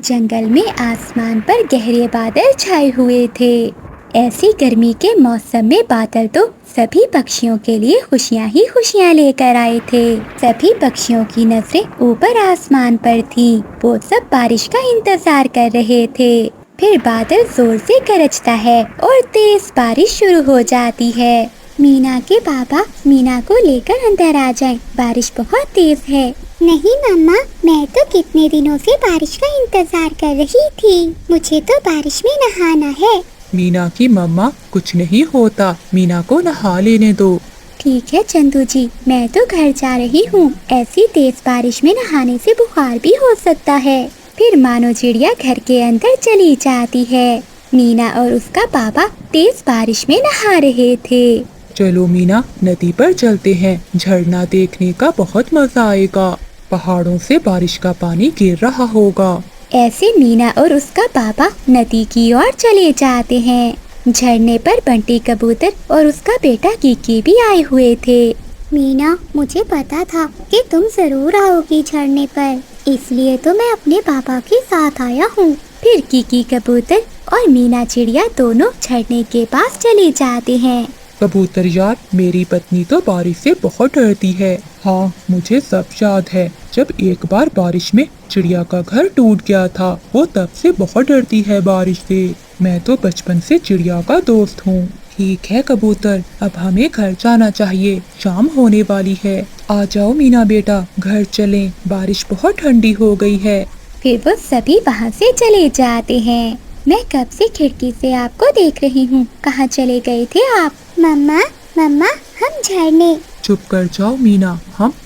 जंगल में आसमान पर गहरे बादल छाए हुए थे। ऐसी गर्मी के मौसम में बादल तो सभी पक्षियों के लिए खुशियां ही खुशियां लेकर आए थे। सभी पक्षियों की नजरें ऊपर आसमान पर थी। वो सब बारिश का इंतजार कर रहे थे। फिर बादल जोर से गरजता है और तेज बारिश शुरू हो जाती है। मीना के पापा मीना को लेकर अंदर आ जाएं, बारिश बहुत तेज है। नहीं मम्मा, मैं तो कितने दिनों से बारिश का इंतजार कर रही थी। मुझे तो बारिश में नहाना है। मीना की मम्मा, कुछ नहीं होता, मीना को नहा लेने दो। ठीक है चंदू जी, मैं तो घर जा रही हूँ। ऐसी तेज बारिश में नहाने से बुखार भी हो सकता है। फिर मानो चिड़िया घर के अंदर चली जाती है। मीना और उसका पापा तेज बारिश में नहा रहे थे। चलो मीना, नदी पर चलते हैं, झरना देखने का बहुत मजा आएगा। पहाड़ों से बारिश का पानी गिर रहा होगा। ऐसे मीना और उसका पापा नदी की ओर चले जाते हैं। झरने पर बंटी कबूतर और उसका बेटा कीकी भी आए हुए थे। मीना, मुझे पता था कि तुम जरूर आओगी झरने पर, इसलिए तो मैं अपने पापा के साथ आया हूँ। फिर कीकी कबूतर और मीना चिड़िया दोनों झरने के पास चले जाते हैं। कबूतर यार, मेरी पत्नी तो बारिश से बहुत डरती है। हाँ, मुझे सब याद है। जब एक बार बारिश में चिड़िया का घर टूट गया था, वो तब से बहुत डरती है बारिश से। मैं तो बचपन से चिड़िया का दोस्त हूँ। ठीक है कबूतर, अब हमें घर जाना चाहिए, शाम होने वाली है। आ जाओ मीना बेटा, घर चलें, बारिश बहुत ठंडी हो गई है। फिर वो सभी वहाँ से चले जाते हैं। मैं कब से खिड़की से आपको देख रही हूँ, कहाँ चले गए थे आप? मम्मा मम्मा, हम झरने। चुप कर जाओ मीना,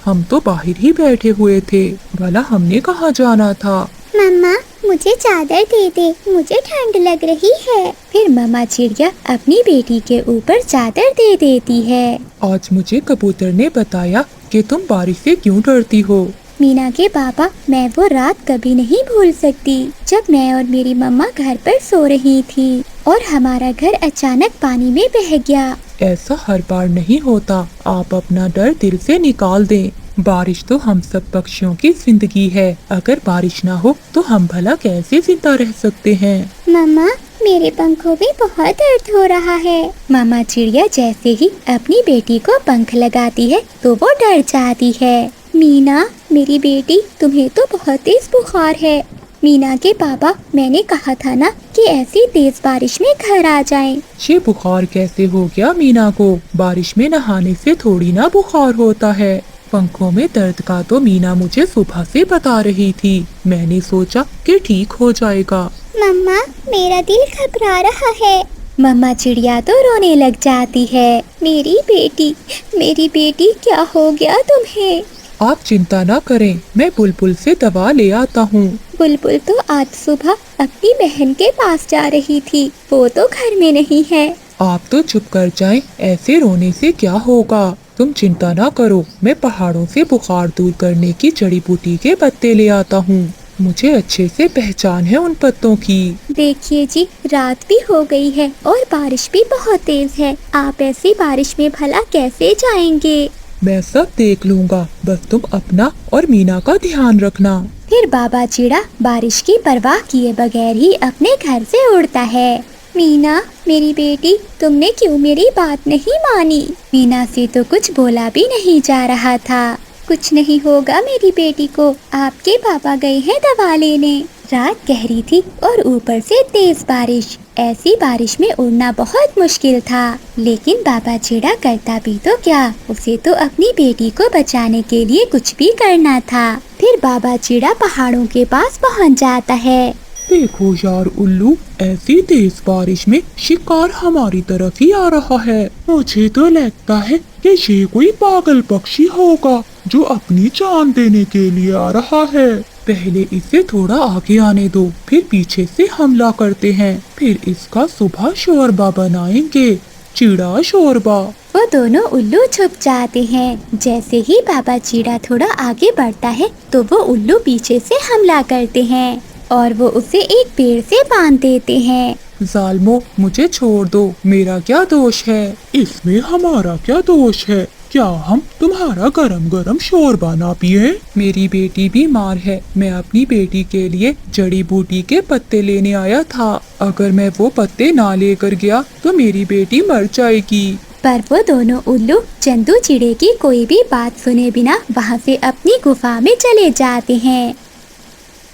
हम तो बाहर ही बैठे हुए थे, भला हमने कहाँ जाना था। मम्मा, मुझे चादर दे दे, मुझे ठंड लग रही है। फिर मम्मा चिड़िया अपनी बेटी के ऊपर चादर दे देती है। आज मुझे कबूतर ने बताया कि तुम बारिश से क्यों डरती हो। मीना के पापा, मैं वो रात कभी नहीं भूल सकती, जब मैं और मेरी मम्मा घर पर सो रही थी और हमारा घर अचानक पानी में बह गया। ऐसा हर बार नहीं होता, आप अपना डर दिल से निकाल दें। बारिश तो हम सब पक्षियों की जिंदगी है। अगर बारिश ना हो तो हम भला कैसे जिंदा रह सकते हैं। मम्मा, मेरे पंखों में बहुत दर्द हो रहा है। मामा चिड़िया जैसे ही अपनी बेटी को पंख लगाती है तो वो डर जाती है। मीना मेरी बेटी, तुम्हें तो बहुत तेज बुखार है। मीना के पापा, मैंने कहा था ना कि ऐसी तेज बारिश में घर आ जाएं। ये बुखार कैसे हो गया मीना को? बारिश में नहाने से थोड़ी ना बुखार होता है। पंखों में दर्द का तो मीना मुझे सुबह से बता रही थी। मैंने सोचा कि ठीक हो जाएगा। मम्मा, मेरा दिल घबरा रहा है। मम्मा चिड़िया तो रोने लग जाती है। मेरी बेटी क्या हो गया तुम्हें? आप चिंता ना करें, मैं बुलबुल से दवा ले आता हूँ। बुलबुल तो आज सुबह अपनी बहन के पास जा रही थी, वो तो घर में नहीं है। आप तो चुप कर जाएं, ऐसे रोने से क्या होगा। तुम चिंता ना करो, मैं पहाड़ों से बुखार दूर करने की जड़ी बूटी के पत्ते ले आता हूँ। मुझे अच्छे से पहचान है उन पत्तों की। देखिए जी, रात भी हो गई है और बारिश भी बहुत तेज है। आप ऐसी बारिश में भला कैसे जाएंगे? मैं सब देख लूँगा, बस तुम अपना और मीना का ध्यान रखना। फिर बाबा चिड़ा बारिश की परवाह किए बगैर ही अपने घर से उड़ता है। मीना मेरी बेटी, तुमने क्यों मेरी बात नहीं मानी? मीना से तो कुछ बोला भी नहीं जा रहा था। कुछ नहीं होगा मेरी बेटी को, आपके पापा गए हैं दवा लेने। रात गहरी थी और ऊपर से तेज बारिश। ऐसी बारिश में उड़ना बहुत मुश्किल था, लेकिन बाबा चिड़ा करता भी तो क्या, उसे तो अपनी बेटी को बचाने के लिए कुछ भी करना था। फिर बाबा चिड़ा पहाड़ों के पास पहुंच जाता है। देखो यार उल्लू, ऐसी तेज बारिश में शिकार हमारी तरफ ही आ रहा है। मुझे तो लगता है कि ये कोई पागल पक्षी होगा जो अपनी जान देने के लिए आ रहा है। पहले इसे थोड़ा आगे आने दो, फिर पीछे से हमला करते हैं, फिर इसका सुबह शोरबा बनाएंगे, चिड़ा शोरबा। वो दोनों उल्लू छुप जाते हैं। जैसे ही बाबा चिड़ा थोड़ा आगे बढ़ता है तो वो उल्लू पीछे से हमला करते हैं और वो उसे एक पेड़ से बांध देते हैं। जालमो, मुझे छोड़ दो, मेरा क्या दोष है? इसमें हमारा क्या दोष है? क्या हम तुम्हारा गरम गरम शोरबा ना पिए? मेरी बेटी बीमार है, मैं अपनी बेटी के लिए जड़ी बूटी के पत्ते लेने आया था। अगर मैं वो पत्ते ना लेकर गया तो मेरी बेटी मर जाएगी। पर वो दोनों उल्लू चंदू चिड़े की कोई भी बात सुने बिना वहाँ से अपनी गुफा में चले जाते हैं।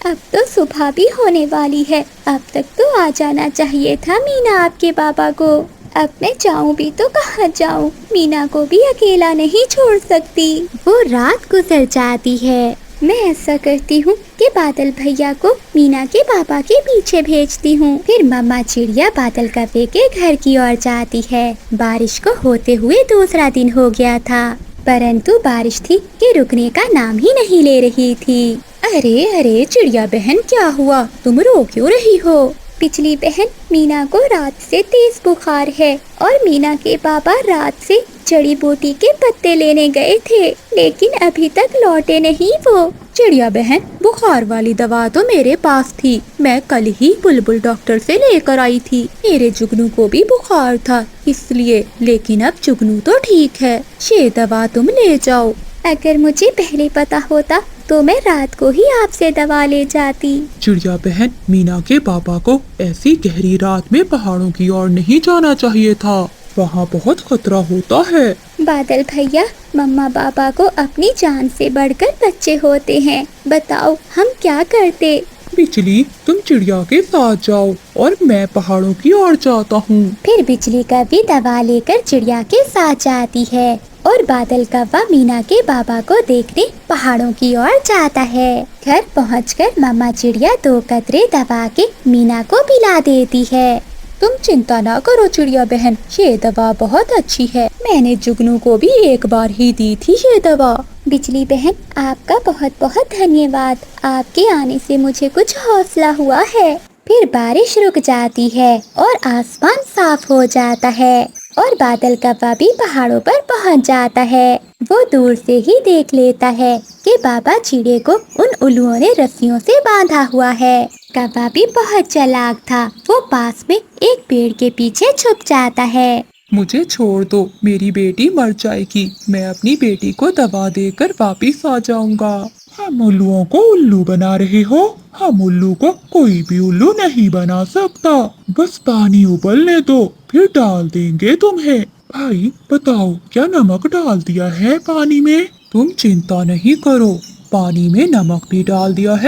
अब तो सुबह भी होने वाली है, अब तक तो आ जाना चाहिए था मीना आपके बाबा को। अब मैं जाऊं भी तो कहाँ जाऊं, मीना को भी अकेला नहीं छोड़ सकती। वो रात गुजर जाती है। मैं ऐसा करती हूँ कि बादल भैया को मीना के पापा के पीछे भेजती हूँ। फिर मम्मा चिड़िया बादल कव्वे के घर की ओर जाती है। बारिश को होते हुए दूसरा दिन हो गया था, परंतु बारिश थी कि रुकने का नाम ही नहीं ले रही थी। अरे अरे चिड़िया बहन, क्या हुआ? तुम रो क्यों रही हो? पिछली बहन, मीना को रात से तेज बुखार है और मीना के पापा रात से जड़ी बूटी के पत्ते लेने गए थे, लेकिन अभी तक लौटे नहीं वो। चिड़िया बहन, बुखार वाली दवा तो मेरे पास थी, मैं कल ही बुलबुल डॉक्टर से लेकर आई थी। मेरे जुगनू को भी बुखार था इसलिए, लेकिन अब जुगनू तो ठीक है। ये दवा तुम ले जाओ। अगर मुझे पहले पता होता तो मैं रात को ही आपसे दवा ले जाती। चिड़िया बहन, मीना के पापा को ऐसी गहरी रात में पहाड़ों की ओर नहीं जाना चाहिए था, वहाँ बहुत खतरा होता है। बादल भैया, मम्मा पापा को अपनी जान से बढ़कर बच्चे होते हैं, बताओ हम क्या करते? बिजली, तुम चिड़िया के साथ जाओ और मैं पहाड़ों की ओर जाता हूँ। फिर बिजली कव्वी दवा लेकर चिड़िया के साथ जाती है और बादल कव्वा मीना के बाबा को देखने पहाड़ों की ओर जाता है। घर पहुंचकर मम्मा चिड़िया 2 कतरे दवा के मीना को पिला देती है। तुम चिंता ना करो चिड़िया बहन, ये दवा बहुत अच्छी है, मैंने जुगनू को भी एक बार ही दी थी ये दवा। बिजली बहन, आपका बहुत बहुत धन्यवाद, आपके आने से मुझे कुछ हौसला हुआ है। फिर बारिश रुक जाती है और आसमान साफ हो जाता है और बादल कव्वा भी पहाड़ों पर पहुंच जाता है। वो दूर से ही देख लेता है कि बाबा चिड़े को उन उल्लुओं ने रस्सियों से बांधा हुआ है। कव्वा भी बहुत चालाक था, वो पास में एक पेड़ के पीछे छुप जाता है। मुझे छोड़ दो, मेरी बेटी मर जाएगी, मैं अपनी बेटी को दवा देकर वापिस आ जाऊंगा। हम उल्लुओं को उल्लू बना रहे हो? हम उल्लू को कोई भी उल्लू नहीं बना सकता, बस पानी उबलने दो, फिर डाल देंगे तुम्हें। भाई बताओ, क्या नमक डाल दिया है पानी में? तुम चिंता नहीं करो, पानी में नमक भी डाल दिया है।